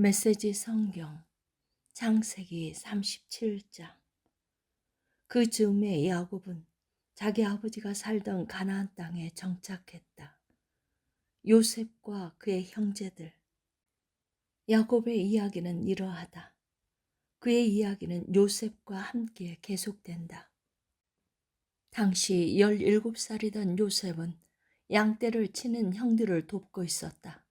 메시지 성경 창세기 37장. 그 즈음에 야곱은 자기 아버지가 살던 가나안 땅에 정착했다. 요셉과 그의 형제들. 야곱의 이야기는 이러하다. 그의 이야기는 요셉과 함께 계속된다. 당시 17살이던 요셉은 양떼를 치는 형들을 돕고 있었다.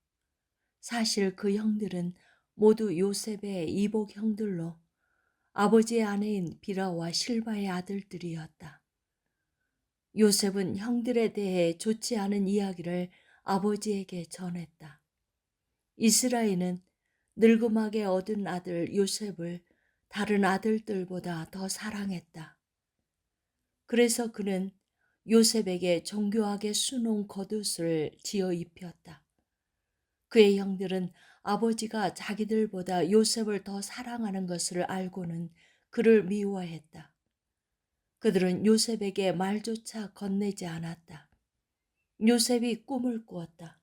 사실 그 형들은 모두 요셉의 이복 형들로 아버지의 아내인 비라와 실바의 아들들이었다. 요셉은 형들에 대해 좋지 않은 이야기를 아버지에게 전했다. 이스라엘은 늙음하게 얻은 아들 요셉을 다른 아들들보다 더 사랑했다. 그래서 그는 요셉에게 정교하게 수놓은 겉옷을 지어 입혔다. 그의 형들은 아버지가 자기들보다 요셉을 더 사랑하는 것을 알고는 그를 미워했다. 그들은 요셉에게 말조차 건네지 않았다. 요셉이 꿈을 꾸었다.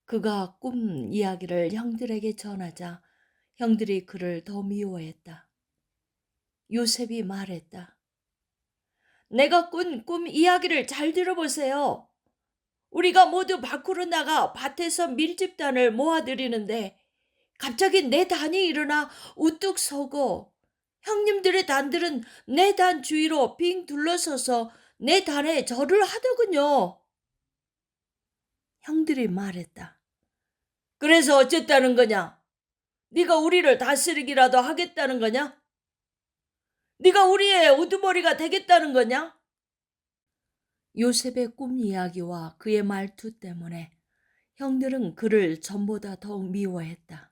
그가 꿈 이야기를 형들에게 전하자 형들이 그를 더 미워했다. 요셉이 말했다. 내가 꾼 꿈 이야기를 잘 들어보세요. 우리가 모두 밖으로 나가 밭에서 밀집단을 모아들이는데 갑자기 내 단이 일어나 우뚝 서고 형님들의 단들은 내 단 주위로 빙 둘러서서 내 단에 절을 하더군요. 형들이 말했다. 그래서 어쨌다는 거냐? 네가 우리를 다스리기라도 하겠다는 거냐? 네가 우리의 우두머리가 되겠다는 거냐? 요셉의 꿈 이야기와 그의 말투 때문에 형들은 그를 전보다 더욱 미워했다.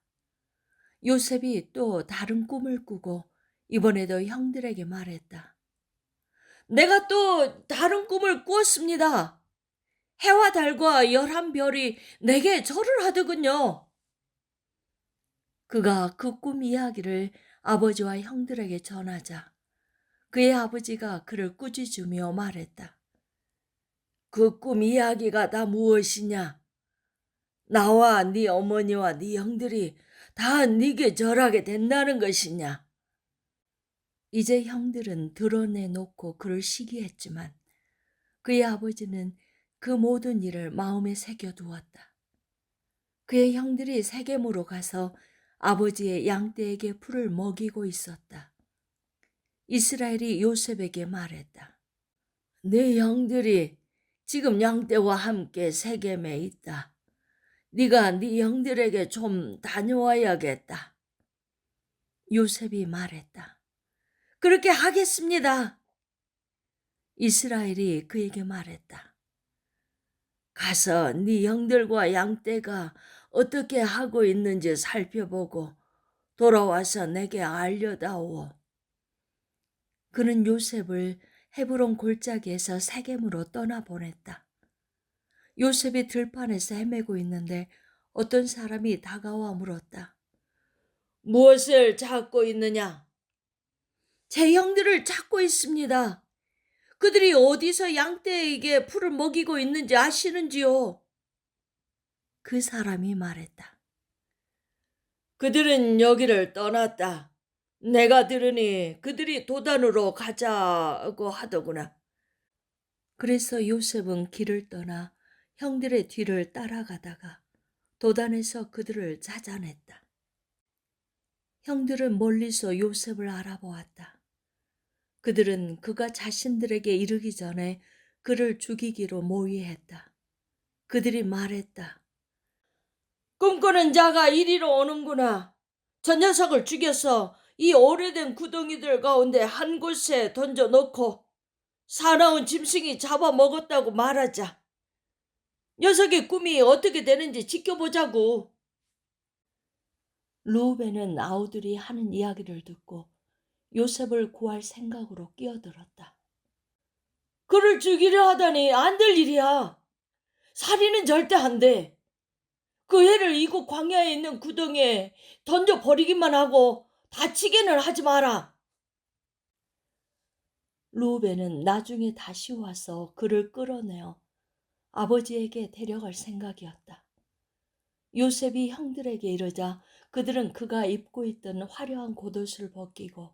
요셉이 또 다른 꿈을 꾸고 이번에도 형들에게 말했다. 내가 또 다른 꿈을 꾸었습니다. 해와 달과 11별이 내게 절을 하더군요. 그가 그 꿈 이야기를 아버지와 형들에게 전하자 그의 아버지가 그를 꾸짖으며 말했다. 그 꿈 이야기가 다 무엇이냐? 나와 네 어머니와 네 형들이 다 네게 절하게 된다는 것이냐? 이제 형들은 드러내놓고 그를 시기했지만 그의 아버지는 그 모든 일을 마음에 새겨두었다. 그의 형들이 세겜으로 가서 아버지의 양떼에게 풀을 먹이고 있었다. 이스라엘이 요셉에게 말했다. 네 형들이 지금 양떼와 함께 세겜에 있다. 네가 네 형들에게 좀 다녀와야겠다. 요셉이 말했다. 그렇게 하겠습니다. 이스라엘이 그에게 말했다. 가서 네 형들과 양떼가 어떻게 하고 있는지 살펴보고 돌아와서 내게 알려다오. 그는 요셉을 헤브론 골짜기에서 세겜으로 떠나보냈다. 요셉이 들판에서 헤매고 있는데 어떤 사람이 다가와 물었다. 무엇을 찾고 있느냐? 제 형들을 찾고 있습니다. 그들이 어디서 양떼에게 풀을 먹이고 있는지 아시는지요? 그 사람이 말했다. 그들은 여기를 떠났다. 내가 들으니 그들이 도단으로 가자고 하더구나. 그래서 요셉은 길을 떠나 형들의 뒤를 따라가다가 도단에서 그들을 찾아냈다. 형들은 멀리서 요셉을 알아보았다. 그들은 그가 자신들에게 이르기 전에 그를 죽이기로 모의했다. 그들이 말했다. 꿈꾸는 자가 이리로 오는구나. 저 녀석을 죽여서 이 오래된 구덩이들 가운데 한 곳에 던져놓고 사나운 짐승이 잡아먹었다고 말하자. 녀석의 꿈이 어떻게 되는지 지켜보자고. 루벤은 아우들이 하는 이야기를 듣고 요셉을 구할 생각으로 끼어들었다. 그를 죽이려 하다니 안 될 일이야. 살인은 절대 안 돼. 그 애를 이곳 광야에 있는 구덩이에 던져버리기만 하고 다치게는 하지 마라. 루벤은 나중에 다시 와서 그를 끌어내어 아버지에게 데려갈 생각이었다. 요셉이 형들에게 이르자 그들은 그가 입고 있던 화려한 겉옷을 벗기고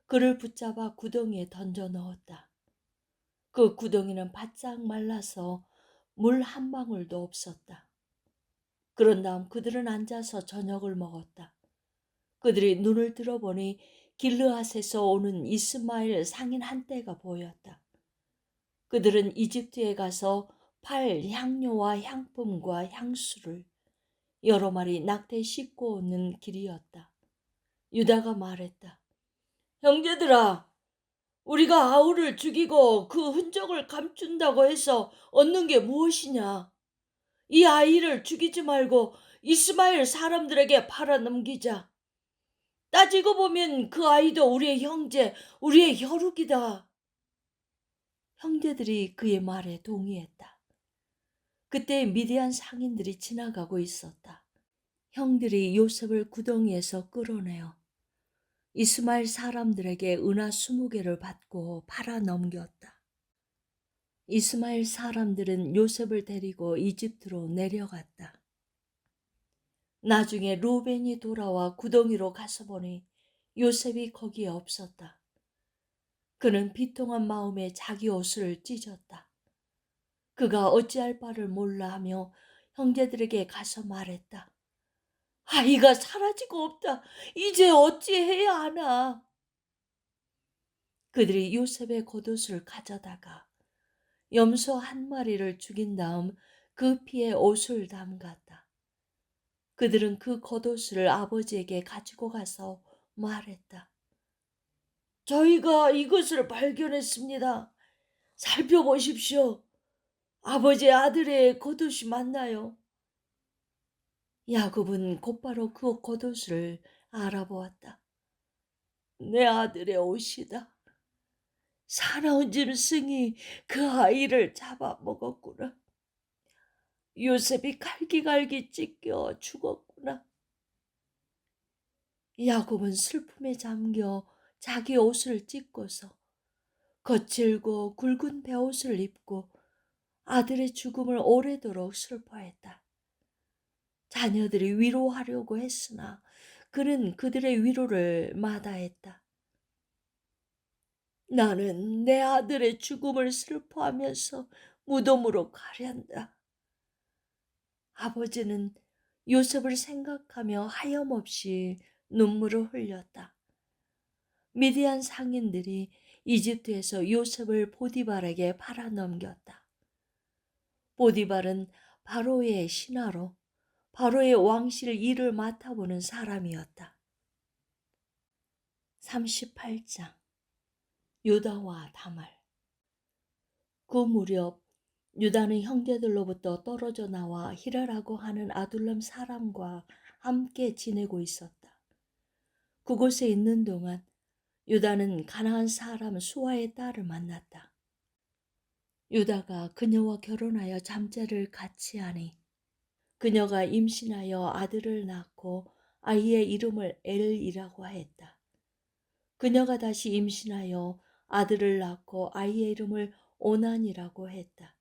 그를 붙잡아 구덩이에 던져 넣었다. 그 구덩이는 바짝 말라서 물 한 방울도 없었다. 그런 다음 그들은 앉아서 저녁을 먹었다. 그들이 눈을 들어보니 길르앗에서 오는 이스마엘 상인 한 떼가 보였다. 그들은 이집트에 가서 팔 향료와 향품과 향수를 여러 마리 낙태 싣고 오는 길이었다. 유다가 말했다. 형제들아, 우리가 아우를 죽이고 그 흔적을 감춘다고 해서 얻는 게 무엇이냐? 이 아이를 죽이지 말고 이스마엘 사람들에게 팔아넘기자. 따지고 보면 그 아이도 우리의 형제, 우리의 혈육이다. 형제들이 그의 말에 동의했다. 그때 미디안 상인들이 지나가고 있었다. 형들이 요셉을 구덩이에서 끌어내어 이스마엘 사람들에게 은화 20개를 받고 팔아 넘겼다. 이스마엘 사람들은 요셉을 데리고 이집트로 내려갔다. 나중에 루벤이 돌아와 구덩이로 가서 보니 요셉이 거기에 없었다. 그는 비통한 마음에 자기 옷을 찢었다. 그가 어찌할 바를 몰라 하며 형제들에게 가서 말했다. 아이가 사라지고 없다. 이제 어찌해야 하나. 그들이 요셉의 겉옷을 가져다가 염소 한 마리를 죽인 다음 그 피에 옷을 담갔다. 그들은 그 겉옷을 아버지에게 가지고 가서 말했다. 저희가 이것을 발견했습니다. 살펴보십시오. 아버지의 아들의 겉옷이 맞나요? 야곱은 곧바로 그 겉옷을 알아보았다. 내 아들의 옷이다. 사나운 짐승이 그 아이를 잡아먹었구나. 요셉이 갈기갈기 찢겨 죽었구나. 야곱은 슬픔에 잠겨 자기 옷을 찢고서 거칠고 굵은 베옷을 입고 아들의 죽음을 오래도록 슬퍼했다. 자녀들이 위로하려고 했으나 그는 그들의 위로를 마다했다. 나는 내 아들의 죽음을 슬퍼하면서 무덤으로 가련다. 아버지는 요셉을 생각하며 하염없이 눈물을 흘렸다. 미디안 상인들이 이집트에서 요셉을 보디발에게 팔아넘겼다. 보디발은 바로의 신하로 바로의 왕실 일을 맡아보는 사람이었다. 38장 유다와 다말. 그 무렵 유다는 형제들로부터 떨어져 나와 히라라고 하는 아둘람 사람과 함께 지내고 있었다. 그곳에 있는 동안 유다는 가나안 사람 수아의 딸을 만났다. 유다가 그녀와 결혼하여 잠자를 같이 하니 그녀가 임신하여 아들을 낳고 아이의 이름을 엘이라고 했다. 그녀가 다시 임신하여 아들을 낳고 아이의 이름을 오난이라고 했다.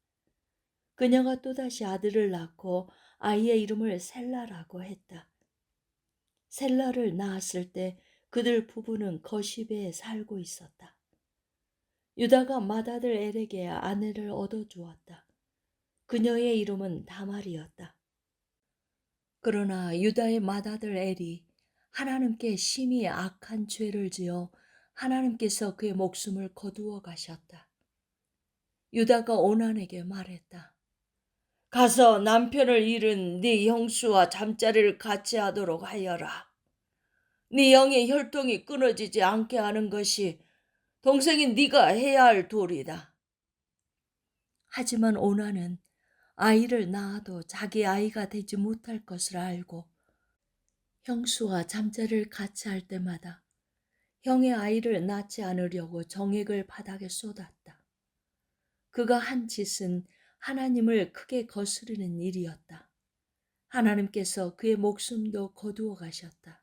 그녀가 또다시 아들을 낳고 아이의 이름을 셀라라고 했다. 셀라를 낳았을 때 그들 부부는 거시베에 살고 있었다. 유다가 맏아들 엘에게 아내를 얻어주었다. 그녀의 이름은 다말이었다. 그러나 유다의 맏아들 엘이 하나님께 심히 악한 죄를 지어 하나님께서 그의 목숨을 거두어 가셨다. 유다가 오난에게 말했다. 가서 남편을 잃은 네 형수와 잠자리를 같이 하도록 하여라. 네 영의 혈통이 끊어지지 않게 하는 것이 동생인 네가 해야 할 도리다. 하지만 오난은 아이를 낳아도 자기 아이가 되지 못할 것을 알고 형수와 잠자리를 같이 할 때마다 형의 아이를 낳지 않으려고 정액을 바닥에 쏟았다. 그가 한 짓은 하나님을 크게 거스르는 일이었다. 하나님께서 그의 목숨도 거두어 가셨다.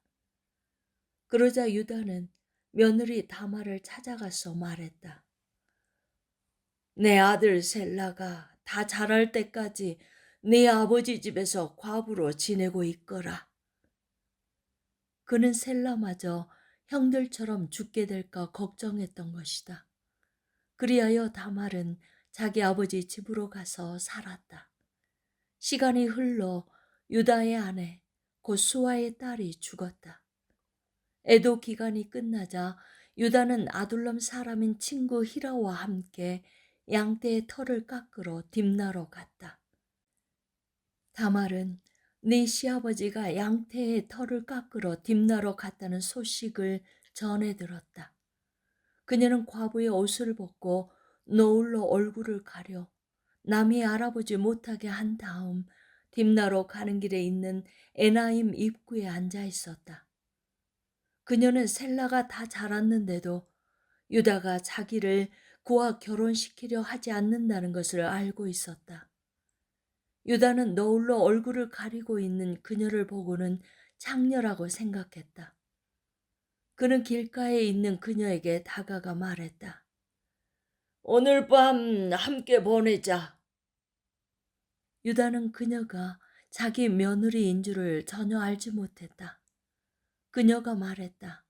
그러자 유다는 며느리 다말을 찾아가서 말했다. 내 아들 셀라가 다 자랄 때까지 네 아버지 집에서 과부로 지내고 있거라. 그는 셀라마저 형들처럼 죽게 될까 걱정했던 것이다. 그리하여 다말은 자기 아버지 집으로 가서 살았다. 시간이 흘러 유다의 아내 곧 수아의 딸이 죽었다. 애도 기간이 끝나자 유다는 아둘람 사람인 친구 히라와 함께 양떼의 털을 깎으러 딥나로 갔다. 다말은 네 시아버지가 양떼의 털을 깎으러 딥나로 갔다는 소식을 전해 들었다. 그녀는 과부의 옷을 벗고 노을로 얼굴을 가려 남이 알아보지 못하게 한 다음 딥나로 가는 길에 있는 에나임 입구에 앉아 있었다. 그녀는 셀라가 다 자랐는데도 유다가 자기를 그와 결혼시키려 하지 않는다는 것을 알고 있었다. 유다는 너울로 얼굴을 가리고 있는 그녀를 보고는 장녀라고 생각했다. 그는 길가에 있는 그녀에게 다가가 말했다. 오늘 밤 함께 보내자. 유다는 그녀가 자기 며느리인 줄을 전혀 알지 못했다. 그녀가 말했다.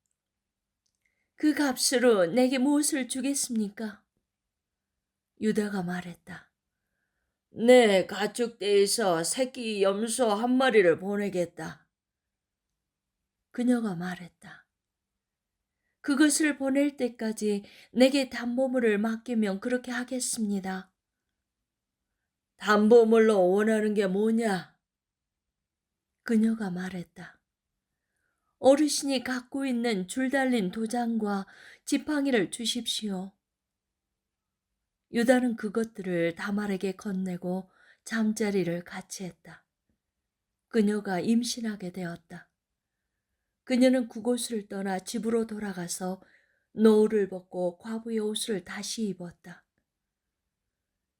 그 값으로 내게 무엇을 주겠습니까? 유다가 말했다. 내 가축대에서 새끼 염소 한 마리를 보내겠다. 그녀가 말했다. 그것을 보낼 때까지 내게 담보물을 맡기면 그렇게 하겠습니다. 담보물로 원하는 게 뭐냐? 그녀가 말했다. 어르신이 갖고 있는 줄 달린 도장과 지팡이를 주십시오. 유다는 그것들을 다말에게 건네고 잠자리를 같이 했다. 그녀가 임신하게 되었다. 그녀는 그곳을 떠나 집으로 돌아가서 노을을 벗고 과부의 옷을 다시 입었다.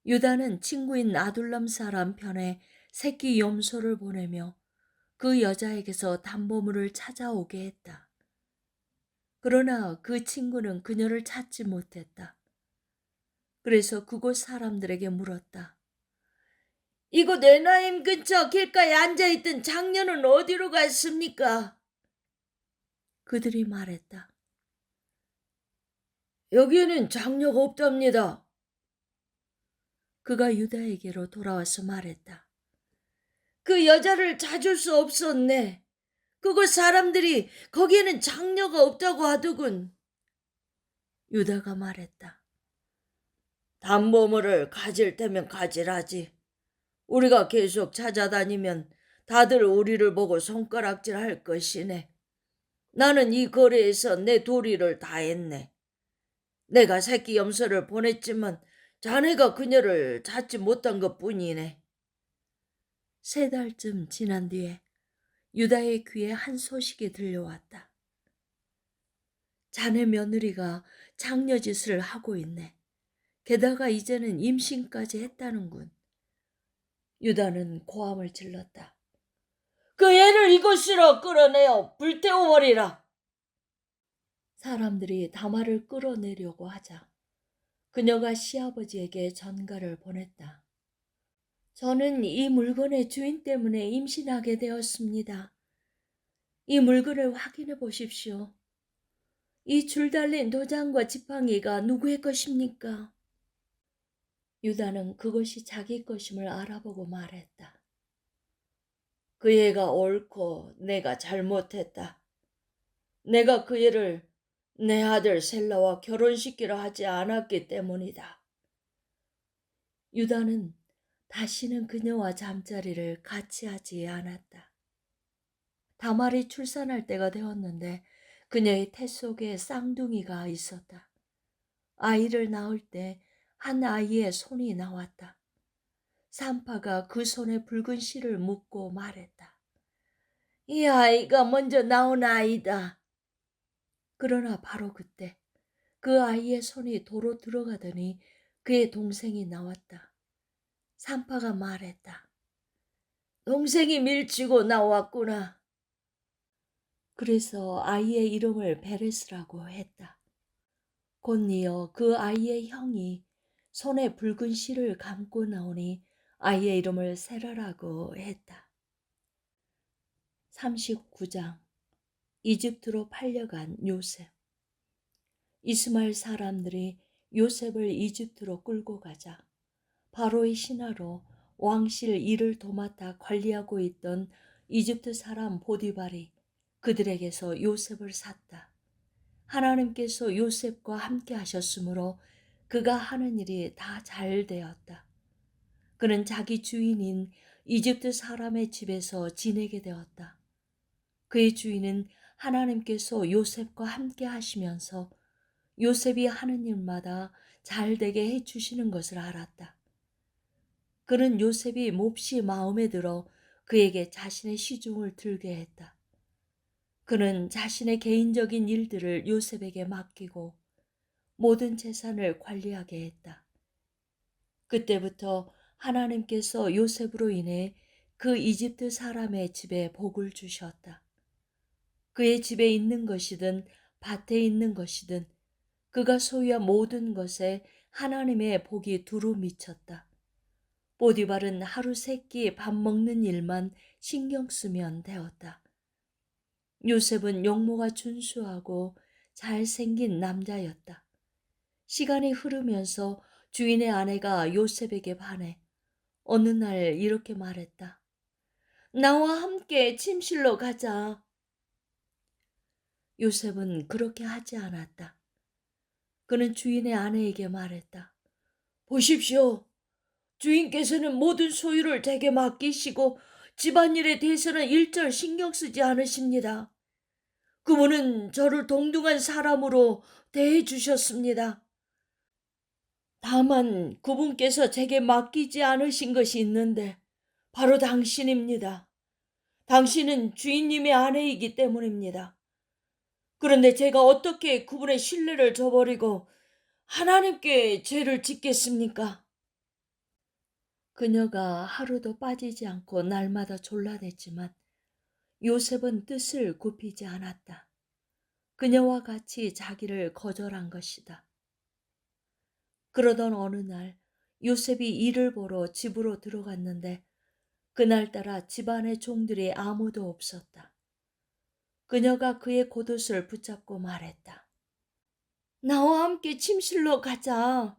유다는 친구인 아둘람 사람 편에 새끼 염소를 보내며 그 여자에게서 담보물을 찾아오게 했다. 그러나 그 친구는 그녀를 찾지 못했다. 그래서 그곳 사람들에게 물었다. 이곳 에나임 근처 길가에 앉아있던 장녀는 어디로 갔습니까? 그들이 말했다. 여기에는 장녀가 없답니다. 그가 유다에게로 돌아와서 말했다. 그 여자를 찾을 수 없었네. 그곳 사람들이 거기에는 장녀가 없다고 하더군. 유다가 말했다. 담보물을 가질 테면 가지라지. 우리가 계속 찾아다니면 다들 우리를 보고 손가락질 할 것이네. 나는 이 거리에서 내 도리를 다했네. 내가 새끼 염소를 보냈지만 자네가 그녀를 찾지 못한 것뿐이네. 3달쯤 지난 뒤에 유다의 귀에 한 소식이 들려왔다. 자네 며느리가 장녀짓을 하고 있네. 게다가 이제는 임신까지 했다는군. 유다는 고함을 질렀다. 그 애를 이곳으로 끌어내어 불태워버리라. 사람들이 다말을 끌어내려고 하자 그녀가 시아버지에게 전가를 보냈다. 저는 이 물건의 주인 때문에 임신하게 되었습니다. 이 물건을 확인해 보십시오. 이 줄 달린 도장과 지팡이가 누구의 것입니까? 유다는 그것이 자기 것임을 알아보고 말했다. 그 애가 옳고 내가 잘못했다. 내가 그 애를 내 아들 셀라와 결혼시키려 하지 않았기 때문이다. 유다는 다시는 그녀와 잠자리를 같이 하지 않았다. 다말이 출산할 때가 되었는데 그녀의 태 속에 쌍둥이가 있었다. 아이를 낳을 때 한 아이의 손이 나왔다. 산파가 그 손에 붉은 실을 묶고 말했다. 이 아이가 먼저 나온 아이다. 그러나 바로 그때 그 아이의 손이 도로 들어가더니 그의 동생이 나왔다. 산파가 말했다. 동생이 밀치고 나왔구나. 그래서 아이의 이름을 베레스라고 했다. 곧이어 그 아이의 형이 손에 붉은 실을 감고 나오니 아이의 이름을 세라라고 했다. 39장. 이집트로 팔려간 요셉. 이스마엘 사람들이 요셉을 이집트로 끌고 가자 바로의 신하로 왕실 일을 도맡아 관리하고 있던 이집트 사람 보디발이 그들에게서 요셉을 샀다. 하나님께서 요셉과 함께 하셨으므로 그가 하는 일이 다 잘 되었다. 그는 자기 주인인 이집트 사람의 집에서 지내게 되었다. 그의 주인은 하나님께서 요셉과 함께 하시면서 요셉이 하는 일마다 잘 되게 해 주시는 것을 알았다. 그는 요셉이 몹시 마음에 들어 그에게 자신의 시중을 들게 했다. 그는 자신의 개인적인 일들을 요셉에게 맡기고 모든 재산을 관리하게 했다. 그때부터 하나님께서 요셉으로 인해 그 이집트 사람의 집에 복을 주셨다. 그의 집에 있는 것이든 밭에 있는 것이든 그가 소유한 모든 것에 하나님의 복이 두루 미쳤다. 보디발은 하루 세끼 밥 먹는 일만 신경 쓰면 되었다. 요셉은 용모가 준수하고 잘생긴 남자였다. 시간이 흐르면서 주인의 아내가 요셉에게 반해 어느 날 이렇게 말했다. 나와 함께 침실로 가자. 요셉은 그렇게 하지 않았다. 그는 주인의 아내에게 말했다. 보십시오. 주인께서는 모든 소유를 제게 맡기시고 집안일에 대해서는 일절 신경 쓰지 않으십니다. 그분은 저를 동등한 사람으로 대해 주셨습니다. 다만 그분께서 제게 맡기지 않으신 것이 있는데 바로 당신입니다. 당신은 주인님의 아내이기 때문입니다. 그런데 제가 어떻게 그분의 신뢰를 저버리고 하나님께 죄를 짓겠습니까? 그녀가 하루도 빠지지 않고 날마다 졸라댔지만 요셉은 뜻을 굽히지 않았다. 그녀와 같이 자기를 거절한 것이다. 그러던 어느 날 요셉이 일을 보러 집으로 들어갔는데 그날따라 집안의 종들이 아무도 없었다. 그녀가 그의 겉옷을 붙잡고 말했다. 나와 함께 침실로 가자.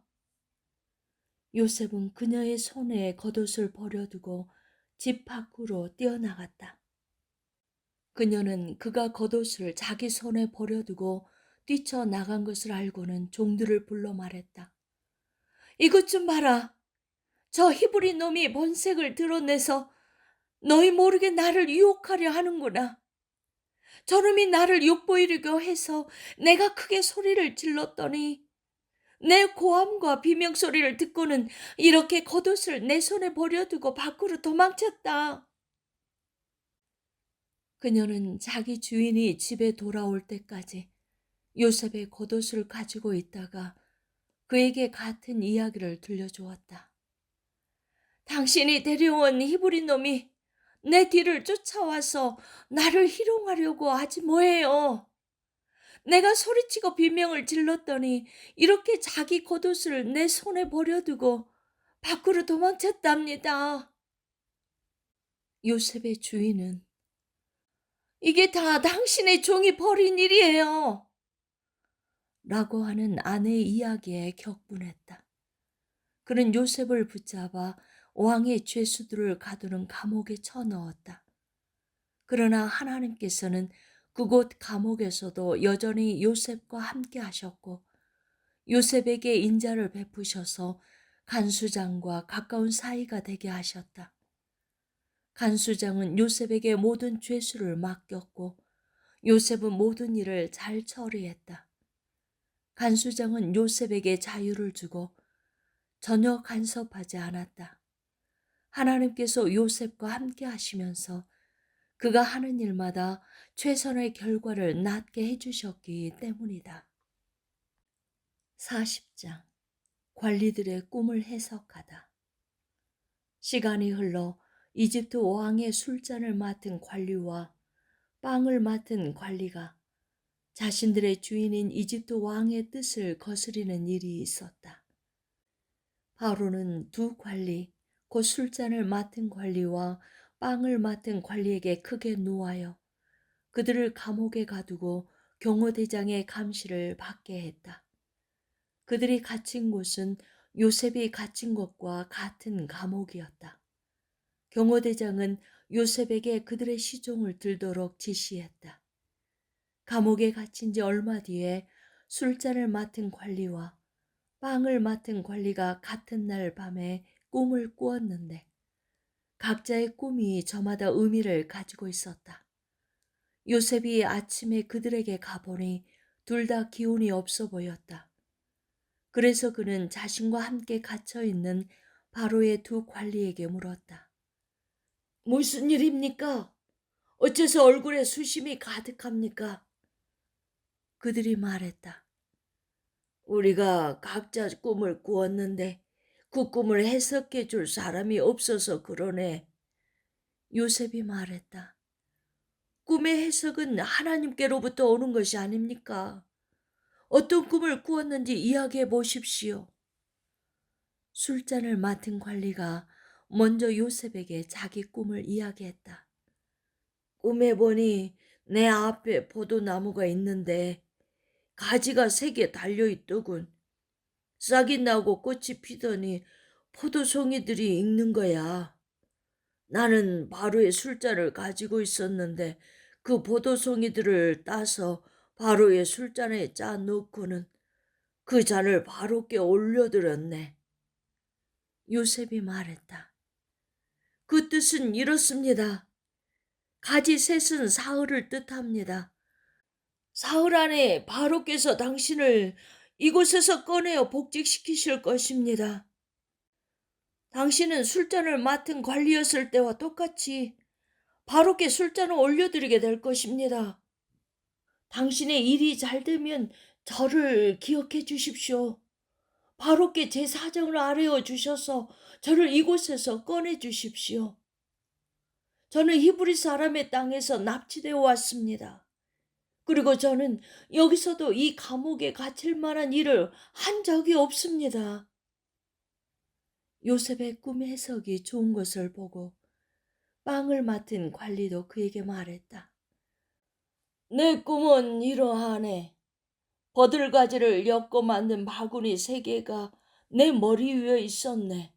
요셉은 그녀의 손에 겉옷을 버려두고 집 밖으로 뛰어나갔다. 그녀는 그가 겉옷을 자기 손에 버려두고 뛰쳐나간 것을 알고는 종들을 불러 말했다. 이것 좀 봐라. 저 히브리 놈이 본색을 드러내서 너희 모르게 나를 유혹하려 하는구나. 저놈이 나를 욕보이려고 해서 내가 크게 소리를 질렀더니 내 고함과 비명소리를 듣고는 이렇게 겉옷을 내 손에 버려두고 밖으로 도망쳤다. 그녀는 자기 주인이 집에 돌아올 때까지 요셉의 겉옷을 가지고 있다가 그에게 같은 이야기를 들려주었다. 당신이 데려온 히브리 놈이 내 뒤를 쫓아와서 나를 희롱하려고 하지 뭐예요. 내가 소리치고 비명을 질렀더니 이렇게 자기 겉옷을 내 손에 버려두고 밖으로 도망쳤답니다. 요셉의 주인은 이게 다 당신의 종이 벌인 일이에요. 라고 하는 아내의 이야기에 격분했다. 그는 요셉을 붙잡아 왕의 죄수들을 가두는 감옥에 쳐넣었다. 그러나 하나님께서는 그곳 감옥에서도 여전히 요셉과 함께 하셨고 요셉에게 인자를 베푸셔서 간수장과 가까운 사이가 되게 하셨다. 간수장은 요셉에게 모든 죄수를 맡겼고 요셉은 모든 일을 잘 처리했다. 간수장은 요셉에게 자유를 주고 전혀 간섭하지 않았다. 하나님께서 요셉과 함께 하시면서 그가 하는 일마다 최선의 결과를 낳게 해주셨기 때문이다. 40장. 관리들의 꿈을 해석하다. 시간이 흘러 이집트 왕의 술잔을 맡은 관리와 빵을 맡은 관리가 자신들의 주인인 이집트 왕의 뜻을 거스리는 일이 있었다. 바로는 두 관리, 곧 술잔을 맡은 관리와 빵을 맡은 관리에게 크게 노하여 그들을 감옥에 가두고 경호대장의 감시를 받게 했다. 그들이 갇힌 곳은 요셉이 갇힌 것과 같은 감옥이었다. 경호대장은 요셉에게 그들의 시종을 들도록 지시했다. 감옥에 갇힌 지 얼마 뒤에 술잔을 맡은 관리와 빵을 맡은 관리가 같은 날 밤에 꿈을 꾸었는데 각자의 꿈이 저마다 의미를 가지고 있었다. 요셉이 아침에 그들에게 가보니 둘 다 기운이 없어 보였다. 그래서 그는 자신과 함께 갇혀 있는 바로의 두 관리에게 물었다. 무슨 일입니까? 어째서 얼굴에 수심이 가득합니까? 그들이 말했다. 우리가 각자 꿈을 꾸었는데 그 꿈을 해석해 줄 사람이 없어서 그러네. 요셉이 말했다. 꿈의 해석은 하나님께로부터 오는 것이 아닙니까? 어떤 꿈을 꾸었는지 이야기해 보십시오. 술잔을 맡은 관리가 먼저 요셉에게 자기 꿈을 이야기했다. 꿈에 보니 내 앞에 포도나무가 있는데 가지가 3개 달려있더군. 싹이 나고 꽃이 피더니 포도송이들이 익는 거야. 나는 바로의 술잔을 가지고 있었는데 그 포도송이들을 따서 바로의 술잔에 짜 놓고는 그 잔을 바로께 올려드렸네. 요셉이 말했다. 그 뜻은 이렇습니다. 가지 셋은 사흘을 뜻합니다. 사흘 안에 바로께서 당신을 이곳에서 꺼내어 복직시키실 것입니다. 당신은 술잔을 맡은 관리였을 때와 똑같이 바로께 술잔을 올려드리게 될 것입니다. 당신의 일이 잘 되면 저를 기억해 주십시오. 바로께 제 사정을 아뢰어 주셔서 저를 이곳에서 꺼내 주십시오. 저는 히브리 사람의 땅에서 납치되어 왔습니다. 그리고 저는 여기서도 이 감옥에 갇힐 만한 일을 한 적이 없습니다. 요셉의 꿈 해석이 좋은 것을 보고 빵을 맡은 관리도 그에게 말했다. 내 꿈은 이러하네. 버들가지를 엮어 만든 바구니 3개가 내 머리 위에 있었네.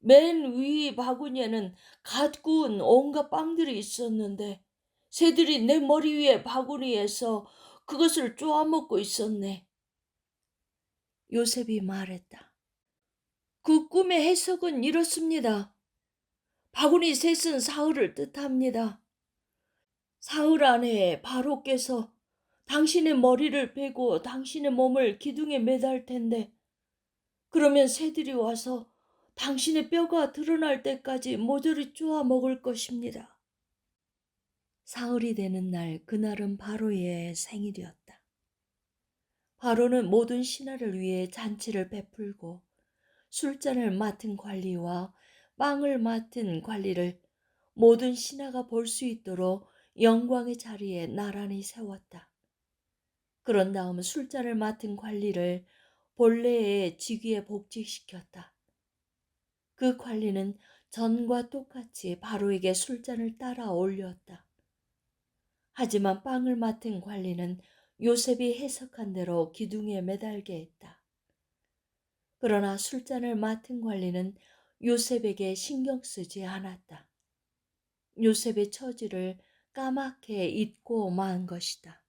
맨 위 바구니에는 갓 구운 온갖 빵들이 있었는데 새들이 내 머리 위에 바구니에서 그것을 쪼아먹고 있었네. 요셉이 말했다. 그 꿈의 해석은 이렇습니다. 바구니 셋은 사흘을 뜻합니다. 사흘 안에 바로께서 당신의 머리를 베고 당신의 몸을 기둥에 매달 텐데 그러면 새들이 와서 당신의 뼈가 드러날 때까지 모조리 쪼아 먹을 것입니다. 사흘이 되는 날, 그날은 바로의 생일이었다. 바로는 모든 신하를 위해 잔치를 베풀고 술잔을 맡은 관리와 빵을 맡은 관리를 모든 신하가 볼 수 있도록 영광의 자리에 나란히 세웠다. 그런 다음 술잔을 맡은 관리를 본래의 직위에 복직시켰다. 그 관리는 전과 똑같이 바로에게 술잔을 따라 올렸다. 하지만 빵을 맡은 관리는 요셉이 해석한 대로 기둥에 매달게 했다. 그러나 술잔을 맡은 관리는 요셉에게 신경 쓰지 않았다. 요셉의 처지를 까맣게 잊고 만 것이다.